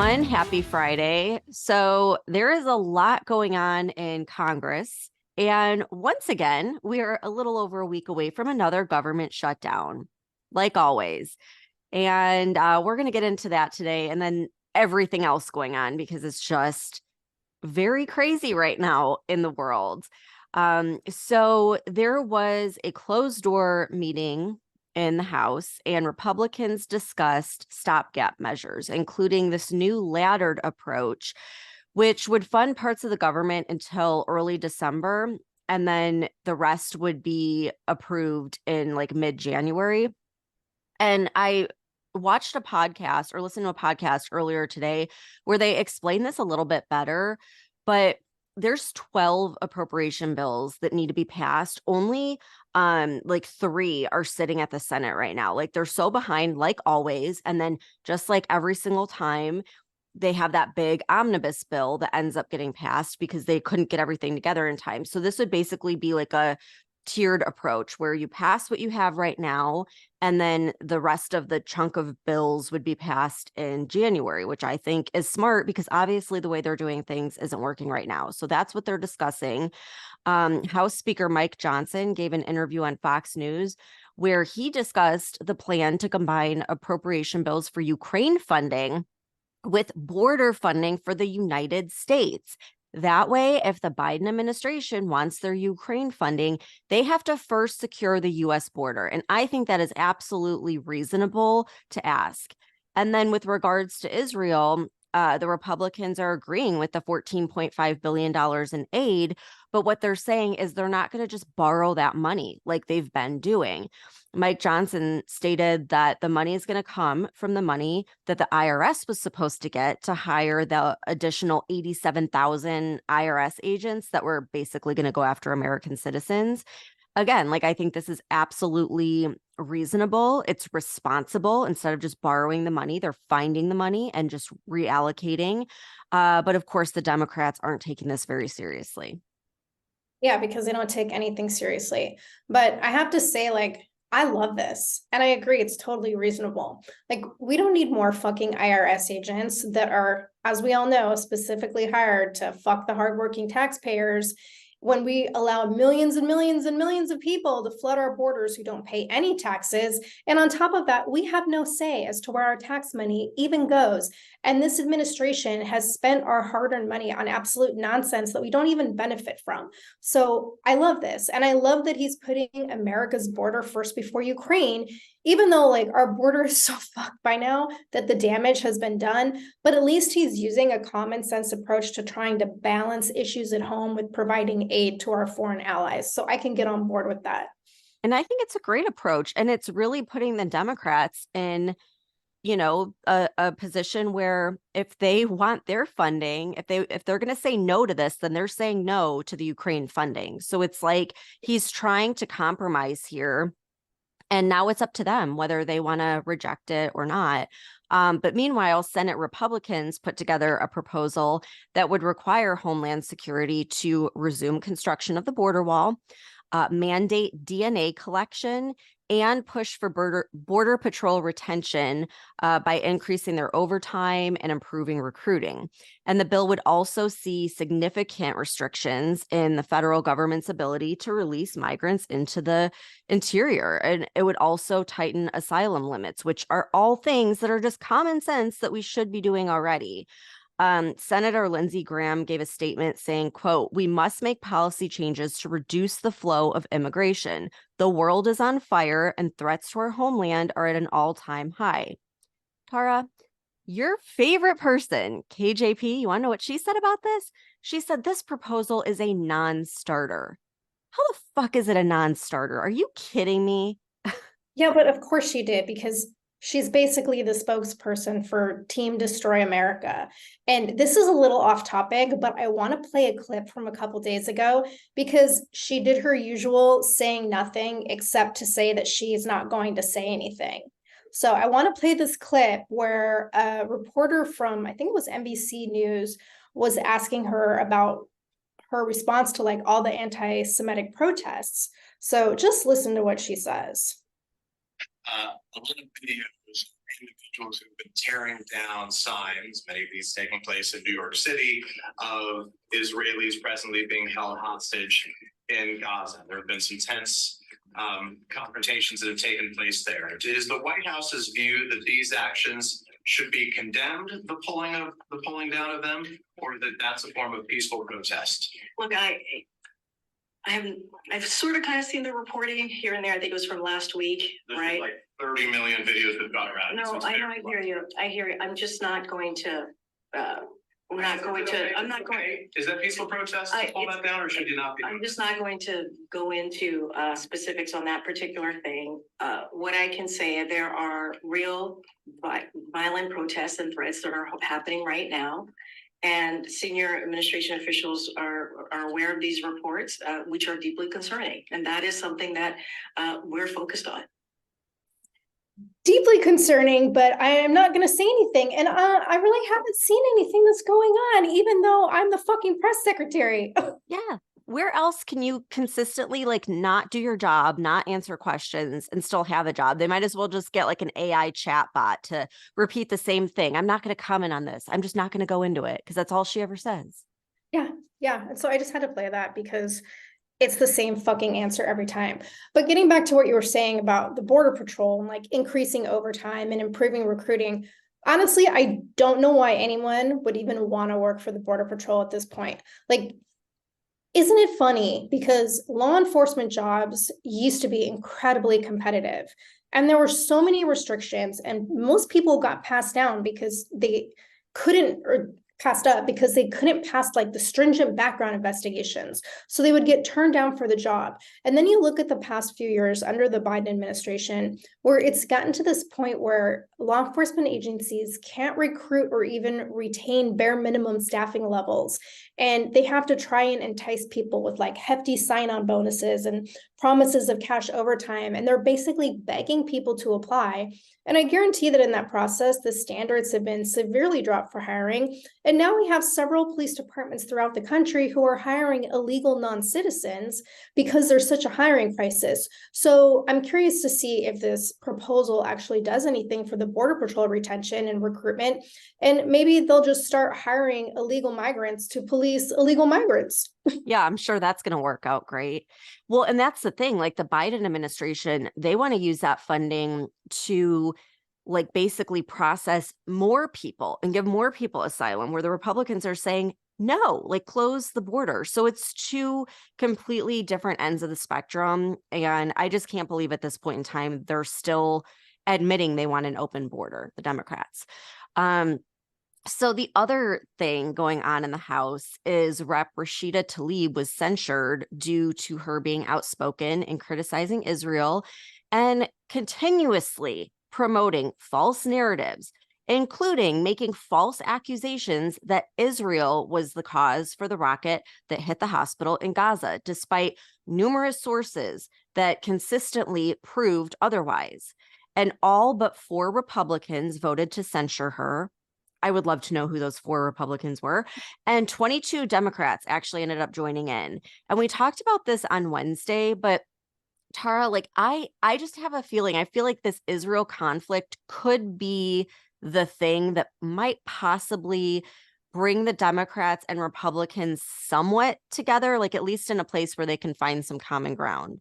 everyone. Happy Friday. So, there is a lot going on in Congress. And once again, we are a little over a week away from another government shutdown, like always. And we're going to get into that today and then everything else going on because it's just very crazy right now in the world. So, there was a closed door meeting in the House, and Republicans discussed stopgap measures, including this new laddered approach, which would fund parts of the government until early December, and then the rest would be approved in like mid-January. And I watched a podcast or listened to a podcast earlier today where they explain this a little bit better, but there's 12 appropriation bills that need to be passed. Only like 3 are sitting at the Senate right now. Like they're so behind, like always. And then just like every single time, they have that big omnibus bill that ends up getting passed because they couldn't get everything together in time. So this would basically be like a tiered approach where you pass what you have right now, and then the rest of the chunk of bills would be passed in January, which I think is smart because obviously the way they're doing things isn't working right now. So that's what they're discussing. House Speaker Mike Johnson gave an interview on Fox News where he discussed the plan to combine appropriation bills for Ukraine funding with border funding for the United States. That way, if the Biden administration wants their Ukraine funding, they have to first secure the US border. And I think that is absolutely reasonable to ask. And then with regards to Israel, the Republicans are agreeing with the $14.5 billion in aid. But what they're saying is they're not going to just borrow that money like they've been doing. Mike Johnson stated that the money is going to come from the money that the IRS was supposed to get to hire the additional 87,000 IRS agents that were basically going to go after American citizens. Again, like I think this is absolutely reasonable. It's responsible. Instead of just borrowing the money, they're finding the money and just reallocating. But of course, the Democrats aren't taking this very seriously. Yeah, because they don't take anything seriously. But I have to say, like, I love this. And I agree, it's totally reasonable. Like, we don't need more fucking IRS agents that are, as we all know, specifically hired to fuck the hardworking taxpayers when we allow millions and millions and millions of people to flood our borders who don't pay any taxes. And on top of that, we have no say as to where our tax money even goes. And this administration has spent our hard-earned money on absolute nonsense that we don't even benefit from. So I love this. And I love that he's putting America's border first before Ukraine, even though like our border is so fucked by now that the damage has been done. But at least he's using a common sense approach to trying to balance issues at home with providing aid to our foreign allies. So I can get on board with that. And I think it's a great approach. And it's really putting the Democrats in a position where if they want their funding, if they're going to say no to this, then they're saying no to the Ukraine funding. So it's like he's trying to compromise here, and now it's up to them whether they want to reject it or not. But meanwhile, Senate Republicans put together a proposal that would require Homeland Security to resume construction of the border wall, mandate DNA collection, and push for border patrol retention by increasing their overtime and improving recruiting. And the bill would also see significant restrictions in the federal government's ability to release migrants into the interior. And it would also tighten asylum limits, which are all things that are just common sense that we should be doing already. Senator Lindsey Graham gave a statement saying, quote, "We must make policy changes to reduce the flow of immigration. The world is on fire and threats to our homeland are at an all-time high." Tara, your favorite person, KJP, you want to know what she said about this? She said this proposal is a non-starter. How the fuck is it a non-starter? Are you kidding me? Yeah, but of course she did, because she's basically the spokesperson for Team Destroy America. And this is a little off topic, but I want to play a clip from a couple days ago because she did her usual saying nothing except to say that she's not going to say anything. So I want to play this clip where a reporter from, I think it was NBC News, was asking her about her response to like all the anti-Semitic protests. So just listen to what she says. A lot of videos individuals who've been tearing down signs, many of these taking place in New York City, of Israelis presently being held hostage in Gaza. There have been some tense confrontations that have taken place there. Is the White House's view that these actions should be condemned, the pulling down of them, or that that's a form of peaceful protest? Look, I've sort of kind of seen the reporting here and there. I think it was from last week, There's right? like 30 million videos that got around. No, I know, I hear you. I hear you. I'm just not going to, we're not going to, I'm not going. Is that peaceful protest to pull that down, or should you not be? I'm just not going to go into specifics on that particular thing. What I can say, there are real violent protests and threats that are happening right now. And senior administration officials are aware of these reports, which are deeply concerning. And that is something that we're focused on. Deeply concerning, but I am not going to say anything. And I really haven't seen anything that's going on, even though I'm the fucking press secretary. Yeah. Where else can you consistently like not do your job, not answer questions and still have a job? They might as well just get like an AI chat bot to repeat the same thing. I'm not going to comment on this. I'm just not going to go into it because that's all she ever says. Yeah. And so I just had to play that because it's the same fucking answer every time. But getting back to what you were saying about the Border Patrol and like increasing overtime and improving recruiting, honestly, I don't know why anyone would even want to work for the Border Patrol at this point. Like, isn't it funny? Because law enforcement jobs used to be incredibly competitive, and there were so many restrictions, and most people got passed down because they couldn't, or passed up because they couldn't pass like the stringent background investigations. So they would get turned down for the job. And then you look at the past few years under the Biden administration, where it's gotten to this point where law enforcement agencies can't recruit or even retain bare minimum staffing levels. And they have to try and entice people with like hefty sign-on bonuses and promises of cash overtime. And they're basically begging people to apply. And I guarantee that in that process, the standards have been severely dropped for hiring. And now we have several police departments throughout the country who are hiring illegal non-citizens because there's such a hiring crisis. So I'm curious to see if this proposal actually does anything for the Border Patrol retention and recruitment. And maybe they'll just start hiring illegal migrants to police illegal migrants. Yeah, I'm sure that's going to work out great. Well, and that's the thing, like the Biden administration, they want to use that funding to like basically process more people and give more people asylum, where the Republicans are saying, no, like close the border. So it's two completely different ends of the spectrum. And I just can't believe at this point in time, they're still admitting they want an open border, the Democrats. So the other thing going on in the House is Rep. Rashida Tlaib was censured due to her being outspoken and criticizing Israel and continuously promoting false narratives, including making false accusations that Israel was the cause for the rocket that hit the hospital in Gaza, despite numerous sources that consistently proved otherwise. And all but 4 Republicans voted to censure her. I would love to know who those 4 Republicans were. And 22 Democrats actually ended up joining in. And we talked about this on Wednesday, but Tara, like I just have a feeling, I feel like this Israel conflict could be the thing that might possibly bring the Democrats and Republicans somewhat together, like at least in a place where they can find some common ground.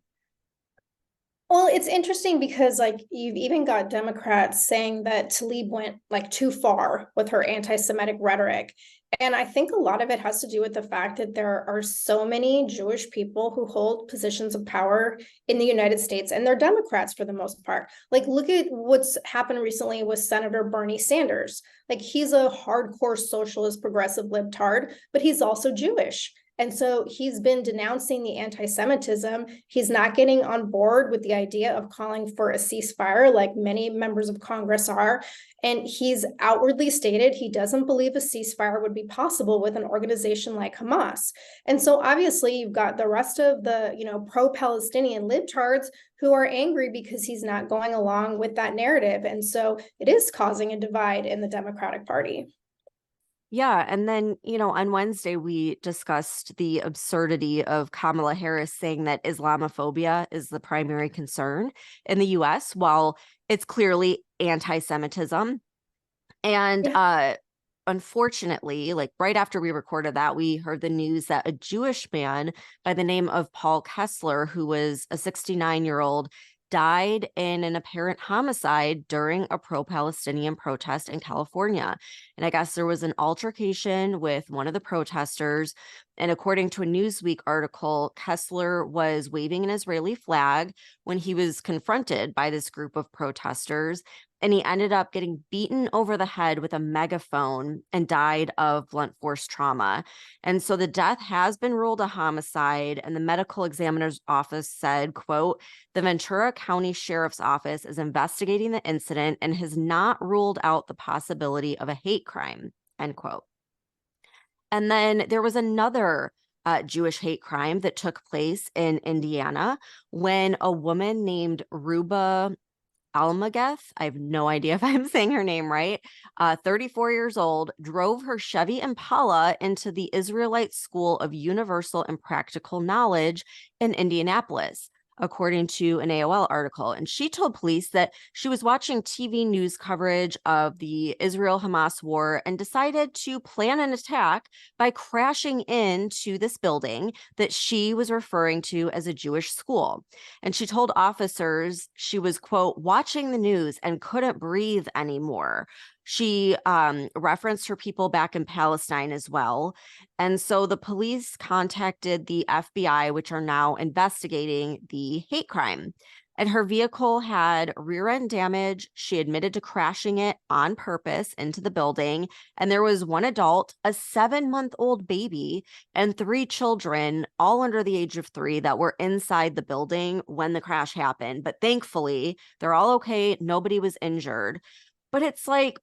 Well, it's interesting because like you've even got Democrats saying that Tlaib went like too far with her anti-Semitic rhetoric. And I think a lot of it has to do with the fact that there are so many Jewish people who hold positions of power in the United States, and they're Democrats for the most part. Like, look at what's happened recently with Senator Bernie Sanders. Like, he's a hardcore socialist progressive libtard, but he's also Jewish. And so he's been denouncing the anti-Semitism. He's not getting on board with the idea of calling for a ceasefire like many members of Congress are. And he's outwardly stated he doesn't believe a ceasefire would be possible with an organization like Hamas. And so obviously you've got the rest of the, pro-Palestinian libtards who are angry because he's not going along with that narrative. And so it is causing a divide in the Democratic Party. Yeah. And then, on Wednesday, we discussed the absurdity of Kamala Harris saying that Islamophobia is the primary concern in the US, while it's clearly anti-Semitism. And Yeah. unfortunately, like right after we recorded that, we heard the news that a Jewish man by the name of Paul Kessler, who was a 69-year-old, died in an apparent homicide during a pro-Palestinian protest in California. And I guess there was an altercation with one of the protesters. And according to a Newsweek article, Kessler was waving an Israeli flag when he was confronted by this group of protesters. And he ended up getting beaten over the head with a megaphone and died of blunt force trauma. And so the death has been ruled a homicide, and the medical examiner's office said, quote, the Ventura County Sheriff's Office is investigating the incident and has not ruled out the possibility of a hate crime, end quote. And then there was another Jewish hate crime that took place in Indiana when a woman named Ruba Almageth, I have no idea if I'm saying her name right, 34 years old, drove her Chevy Impala into the Israelite School of Universal and Practical Knowledge in Indianapolis, according to an AOL article. And she told police that she was watching TV news coverage of the Israel-Hamas war and decided to plan an attack by crashing into this building that she was referring to as a Jewish school. And she told officers she was, quote, watching the news and couldn't breathe anymore. She referenced her people back in Palestine as well. And so the police contacted the FBI, which are now investigating the hate crime. And her vehicle had rear end damage. She admitted to crashing it on purpose into the building. And there was one adult, a 7-month-old baby, and 3 children, all under the age of 3, that were inside the building when the crash happened. But thankfully, they're all okay. Nobody was injured. But it's like,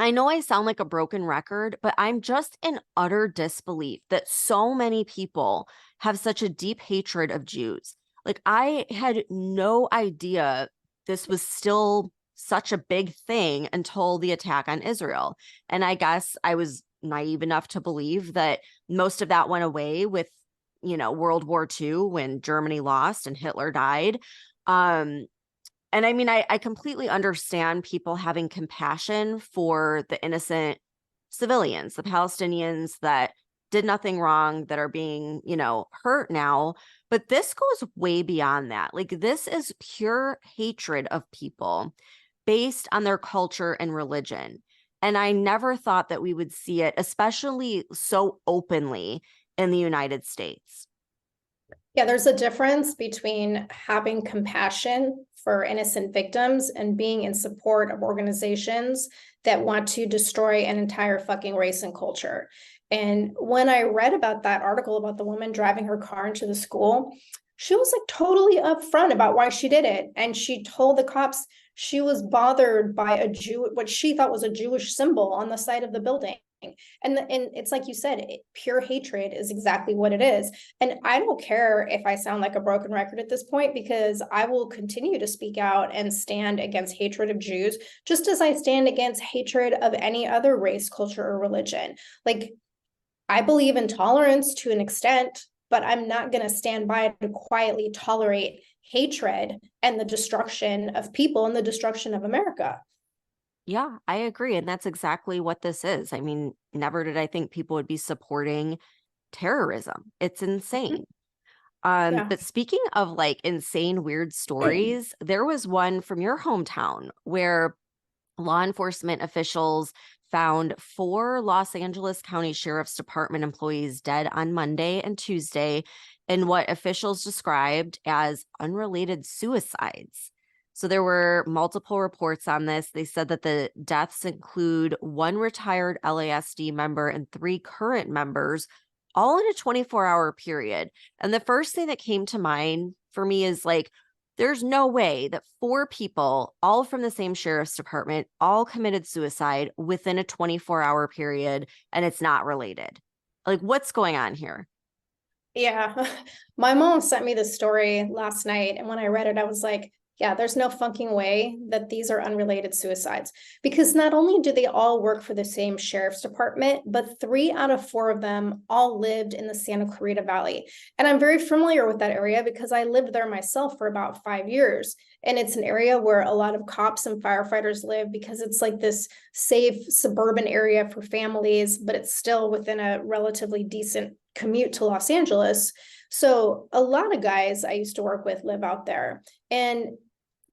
I know I sound like a broken record, but I'm just in utter disbelief that so many people have such a deep hatred of Jews. Like, I had no idea this was still such a big thing until the attack on Israel. And I guess I was naive enough to believe that most of that went away with, World War II when Germany lost and Hitler died. And I mean, I completely understand people having compassion for the innocent civilians, the Palestinians that did nothing wrong, that are being, hurt now. But this goes way beyond that. Like, this is pure hatred of people based on their culture and religion. And I never thought that we would see it, especially so openly in the United States. Yeah, there's a difference between having compassion for innocent victims and being in support of organizations that want to destroy an entire fucking race and culture. And when I read about that article about the woman driving her car into the school, she was like totally upfront about why she did it. And she told the cops she was bothered by what she thought was a Jewish symbol on the side of the building. And it's like you said, pure hatred is exactly what it is. And I don't care if I sound like a broken record at this point, because I will continue to speak out and stand against hatred of Jews, just as I stand against hatred of any other race, culture, or religion. Like, I believe in tolerance to an extent, but I'm not going to stand by to quietly tolerate hatred and the destruction of people and the destruction of America. Yeah, I agree. And that's exactly what this is. I mean, never did I think people would be supporting terrorism. It's insane. Yeah. But speaking of like insane, weird stories, there was one from your hometown where law enforcement officials found 4 Los Angeles County Sheriff's Department employees dead on Monday and Tuesday in what officials described as unrelated suicides. So there were multiple reports on this. They said that the deaths include 1 retired LASD member and 3 current members, all in a 24-hour period. And the first thing that came to mind for me is like, there's no way that 4 people, all from the same sheriff's department, all committed suicide within a 24-hour period, and it's not related. Like, what's going on here? Yeah. My mom sent me this story last night, and when I read it, I was like, yeah, there's no fucking way that these are unrelated suicides, because not only do they all work for the same sheriff's department, but 3 out of 4 of them all lived in the Santa Clarita Valley. And I'm very familiar with that area because I lived there myself for about 5 years. And it's an area where a lot of cops and firefighters live because it's like this safe suburban area for families, but it's still within a relatively decent commute to Los Angeles. So a lot of guys I used to work with live out there. And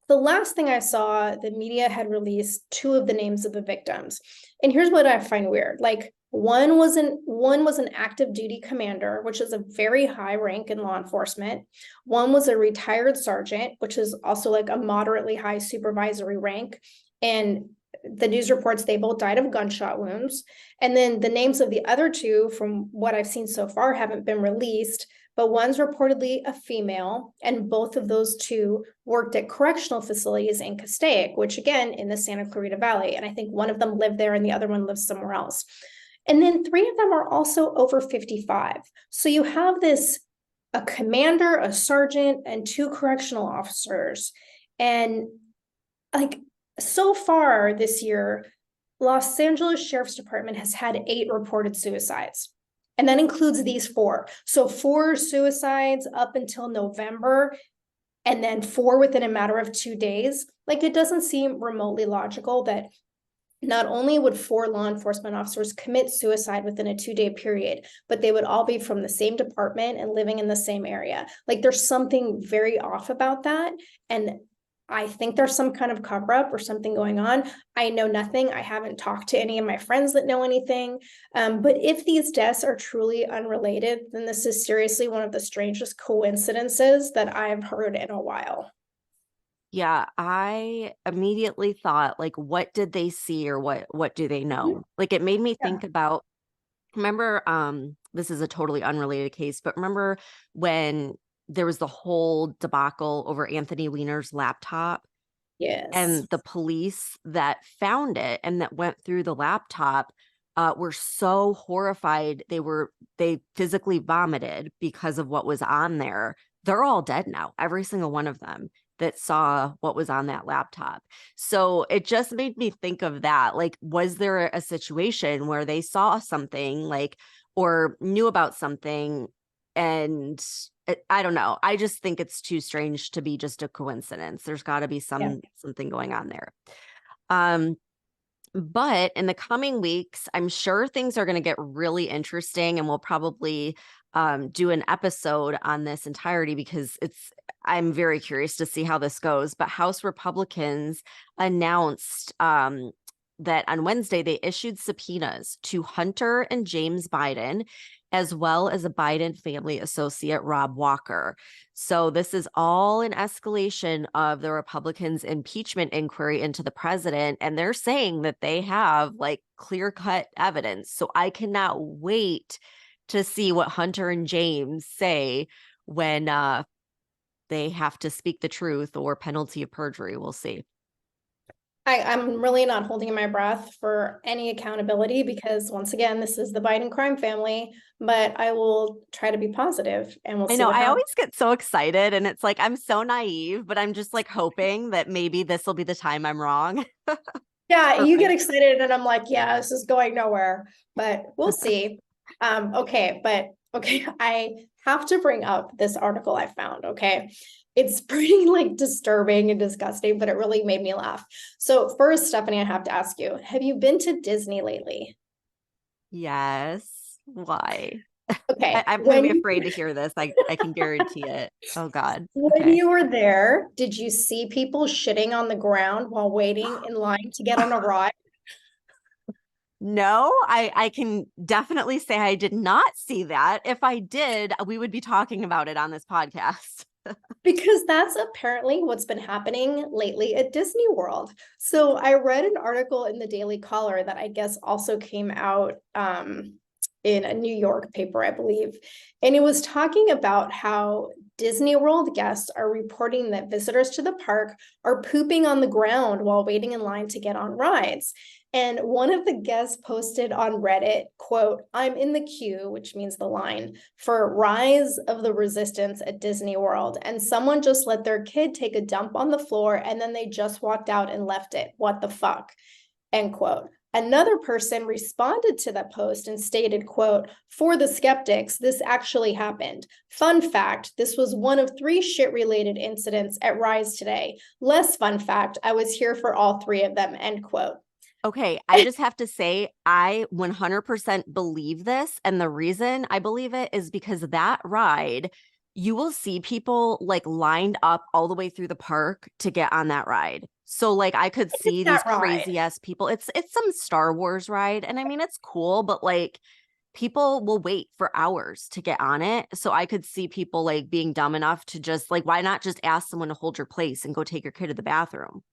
the last thing I saw, the media had released 2 of the names of the victims. And here's what I find weird. Like one was an active duty commander, which is a very high rank in law enforcement. One was a retired sergeant, which is also like a moderately high supervisory rank. And the news reports they both died of gunshot wounds. And then the names of the other 2, from what I've seen so far, haven't been released, but one's reportedly a female, and both of those 2 worked at correctional facilities in Castaic, which again, in the Santa Clarita Valley. And I think one of them lived there and the other one lives somewhere else. And then 3 of them are also over 55. So you have a commander, a sergeant, and 2 correctional officers. And like so far this year, Los Angeles Sheriff's Department has had 8 reported suicides. And that includes these 4. So 4 suicides up until November, and then 4 within a matter of 2 days. Like it doesn't seem remotely logical that not only would 4 law enforcement officers commit suicide within a 2-day period, but they would all be from the same department and living in the same area. Like there's something very off about that. And I think there's some kind of cover up or something going on. I know nothing. I haven't talked to any of my friends that know anything. But if these deaths are truly unrelated, then this is seriously one of the strangest coincidences that I've heard in a while. Yeah, I immediately thought, like, what did they see or what do they know? Like it made me think about, remember, this is a totally unrelated case, but remember when there was the whole debacle over Anthony Weiner's laptop Yes. and the police that found it and that went through the laptop were so horrified. They physically vomited because of what was on there. They're all dead now, every single one of them that saw what was on that laptop. So it just made me think of that. Like, was there a situation where they saw something like, or knew about something, and I don't know. I just think it's too strange to be just a coincidence. There's got to be something going on there. But in the coming weeks, I'm sure things are going to get really interesting, and we'll probably do an episode on this entirety because I'm very curious to see how this goes. But House Republicans announced that on Wednesday, they issued subpoenas to Hunter and James Biden, as well as a Biden family associate, Rob Walker. So this is all an escalation of the Republicans' impeachment inquiry into the president. And they're saying that they have like clear-cut evidence. So I cannot wait to see what Hunter and James say when they have to speak the truth or penalty of perjury. We'll see. I'm really not holding my breath for any accountability because once again, this is the Biden crime family, but I will try to be positive and we'll see. I know, what I happens. always get so excited and it's like, I'm so naive, but I'm just like hoping that maybe this will be the time I'm wrong. Yeah, you get Perfect. excited and I'm like, yeah, this is going nowhere, but we'll see. Okay, I have to bring up this article I found, okay? It's pretty like disturbing and disgusting, but it really made me laugh. So first, Stephanie, I have to ask you, have you been to Disney lately? Yes. Why? Okay. I'm going to be afraid to hear this. I can guarantee it. Oh God. When Okay. you were there, did you see people shitting on the ground while waiting in line to get on a ride? No, I can definitely say I did not see that. If I did, we would be talking about it on this podcast. Because that's apparently what's been happening lately at Disney World. So I read an article in the Daily Caller that I guess also came out in a New York paper, I believe. And it was talking about how Disney World guests are reporting that visitors to the park are pooping on the ground while waiting in line to get on rides. And one of the guests posted on Reddit, quote, "I'm in the queue," which means the line, "for Rise of the Resistance at Disney World. And someone just let their kid take a dump on the floor and then they just walked out and left it. What the fuck?" End quote. Another person responded to that post and stated, quote, "For the skeptics, this actually happened. Fun fact, this was one of 3 shit-related incidents at Rise today. Less fun fact, I was here for all 3 of them," end quote. Okay, I just have to say, I 100% believe this. And the reason I believe it is because that ride, you will see people like lined up all the way through the park to get on that ride. So like I could see these crazy ass people. It's some Star Wars ride. And I mean, it's cool, but like people will wait for hours to get on it. So I could see people like being dumb enough to just like, why not just ask someone to hold your place and go take your kid to the bathroom?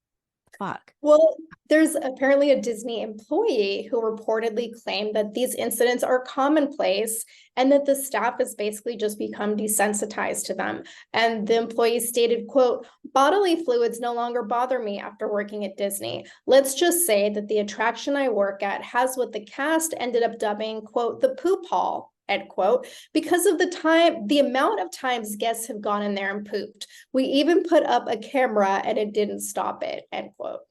Fuck. Well, there's apparently a Disney employee who reportedly claimed that these incidents are commonplace and that the staff has basically just become desensitized to them. And the employee stated, quote, "Bodily fluids no longer bother me after working at Disney. Let's just say that the attraction I work at has what the cast ended up dubbing, quote, the poop hall," end quote, "because of the amount of times guests have gone in there and pooped. We even put up a camera and it didn't stop it," end quote.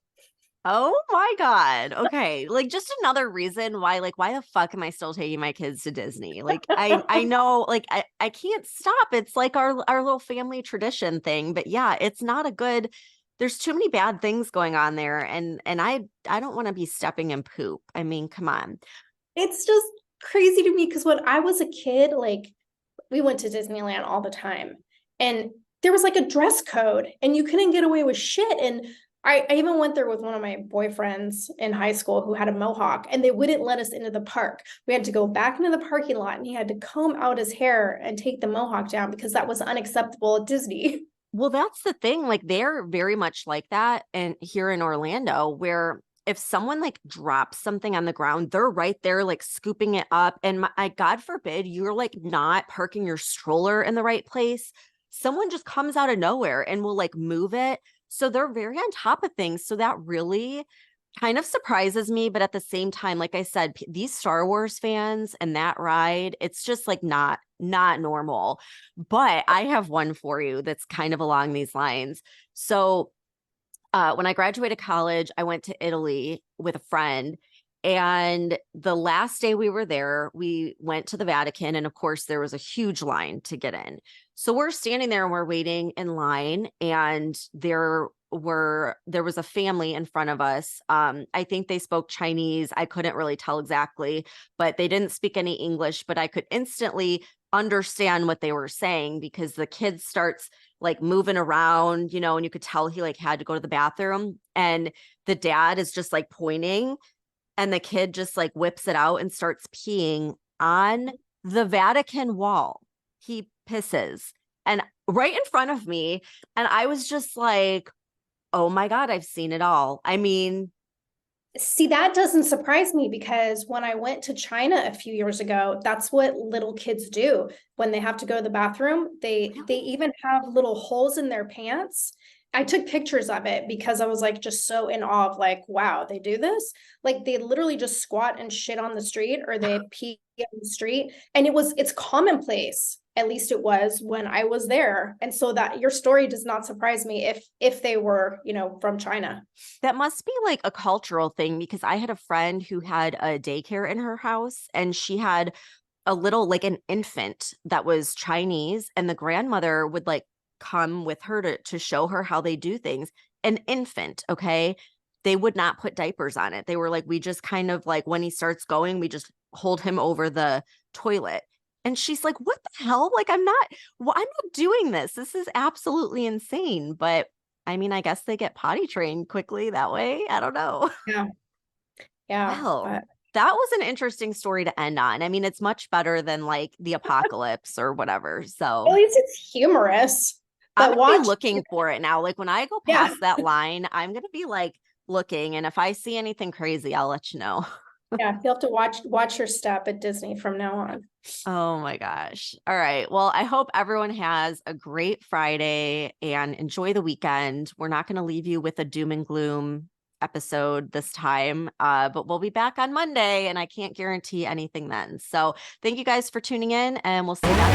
Oh my God. Okay. Like just another reason why, like, why the fuck am I still taking my kids to Disney? Like I know, like I can't stop. It's like our little family tradition thing. But yeah, it's not a good, there's too many bad things going on there. And I don't want to be stepping in poop. I mean, come on. It's just crazy to me because when I was a kid, like we went to Disneyland all the time and there was like a dress code and you couldn't get away with shit. And I even went there with one of my boyfriends in high school who had a mohawk and they wouldn't let us into the park. We had to go back into the parking lot and he had to comb out his hair and take the mohawk down because that was unacceptable at Disney. Well, that's the thing. Like they're very much like that. And here in Orlando, where if someone like drops something on the ground, they're right there like scooping it up. And God forbid you're like not parking your stroller in the right place. Someone just comes out of nowhere and will like move it. So they're very on top of things. So that really kind of surprises me. But at the same time, like I said, these Star Wars fans and that ride, it's just like not normal. But I have one for you that's kind of along these lines. So when I graduated college, I went to Italy with a friend. And the last day we were there, we went to the Vatican. And of course, there was a huge line to get in. So we're standing there and we're waiting in line. And there was a family in front of us. I think they spoke Chinese. I couldn't really tell exactly, but they didn't speak any English, but I could instantly understand what they were saying because the kid starts like moving around, and you could tell he like had to go to the bathroom and the dad is just like pointing and the kid just like whips it out and starts peeing on the Vatican wall. He pisses and right in front of me. And I was just like, oh my God, I've seen it all. I mean, see, that doesn't surprise me because when I went to China a few years ago, that's what little kids do when they have to go to the bathroom. They even have little holes in their pants. I took pictures of it because I was like just so in awe of like, wow, they do this. Like they literally just squat and shit on the street or they pee on the street. And it's commonplace. At least it was when I was there. And so that your story does not surprise me if they were, from China. that must be like a cultural thing because I had a friend who had a daycare in her house and she had a little like an infant that was Chinese and the grandmother would like come with her to show her how they do things. An infant, okay? They would not put diapers on it. They were like, we just kind of like when he starts going, we just hold him over the toilet. And she's like, what the hell? Like, I'm not doing this. This is absolutely insane. But I mean, I guess they get potty trained quickly that way. I don't know. Yeah. Yeah. Well, that was an interesting story to end on. I mean, it's much better than like the apocalypse or whatever. So at least it's humorous. I'm gonna be looking for it now. Like when I go past Yeah. that line, I'm gonna be like looking. And if I see anything crazy, I'll let you know. Yeah, you'll have to watch your step at Disney from now on. Oh my gosh. All right. Well, I hope everyone has a great Friday and enjoy the weekend. We're not going to leave you with a doom and gloom episode this time, but we'll be back on Monday, and I can't guarantee anything then. So thank you guys for tuning in, and we'll see you back.